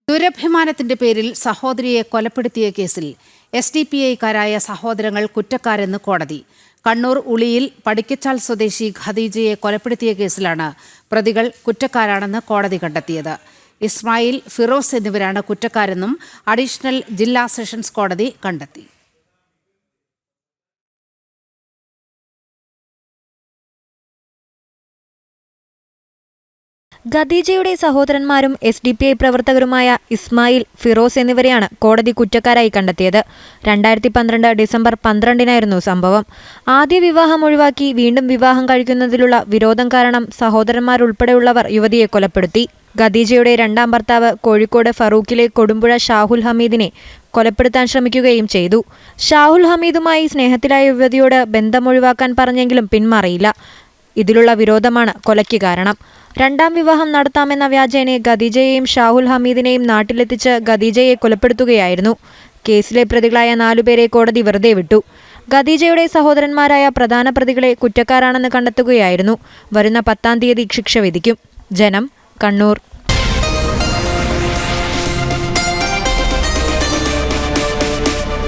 ദുരഭിമാനത്തിന്റെ പേരിൽ സഹോദരിയെ കൊലപ്പെടുത്തിയ കേസിൽ SDPIക്കാരായ സഹോദരങ്ങൾ കുറ്റക്കാരെന്ന് കോടതി. കണ്ണൂർ ഉളിയിൽ പടിക്കച്ചാൽ സ്വദേശി ഖദീജയെ കൊലപ്പെടുത്തിയ കേസിലാണ് പ്രതികൾ കുറ്റക്കാരാണെന്ന് കോടതി കണ്ടെത്തിയത്. ഇസ്മായിൽ, ഫിറോസ് എന്നിവരാണ് കുറ്റക്കാരെന്നും അഡീഷണൽ ജില്ലാ സെഷൻസ് കോടതി കണ്ടെത്തി. ഖദീജയുടെ സഹോദരന്മാരും SDPI പ്രവർത്തകരുമായ ഇസ്മായിൽ, ഫിറോസ് എന്നിവരെയാണ് കോടതി കുറ്റക്കാരായി കണ്ടെത്തിയത്. 2012 ഡിസംബർ 12-നായിരുന്നു സംഭവം. ആദ്യ വിവാഹം ഒഴിവാക്കി വീണ്ടും വിവാഹം കഴിക്കുന്നതിലുള്ള വിരോധം കാരണം സഹോദരന്മാരുൾപ്പെടെയുള്ളവർ യുവതിയെ കൊലപ്പെടുത്തി. ഖദീജയുടെ രണ്ടാം ഭർത്താവ് കോഴിക്കോട് ഫറൂഖിലെ കൊടുമ്പുഴ ഷാഹുൽ ഹമീദിനെ കൊലപ്പെടുത്താൻ ശ്രമിക്കുകയും ചെയ്തു. ഷാഹുൽ ഹമീദുമായി സ്നേഹത്തിലായ യുവതിയോട് ബന്ധമൊഴിവാക്കാൻ പറഞ്ഞെങ്കിലും പിന്മാറിയില്ല. ഇതിലുള്ള വിരോധമാണ് കൊലയ്ക്ക് കാരണം. രണ്ടാം വിവാഹം നടത്താമെന്ന വ്യാജേനെ ഖദീജയെയും ഷാഹുൽ ഹമീദിനെയും നാട്ടിലെത്തിച്ച് ഖദീജയെ കൊലപ്പെടുത്തുകയായിരുന്നു. കേസിലെ പ്രതികളായ 4 പേരെ കോടതി വെറുതെ വിട്ടു. ഖദീജയുടെ സഹോദരന്മാരായ പ്രധാന പ്രതികളെ കുറ്റക്കാരാണെന്ന് കണ്ടെത്തുകയായിരുന്നു. വരുന്ന 10-ാം തീയതി ശിക്ഷ വിധിക്കും. ജനം, കണ്ണൂർ.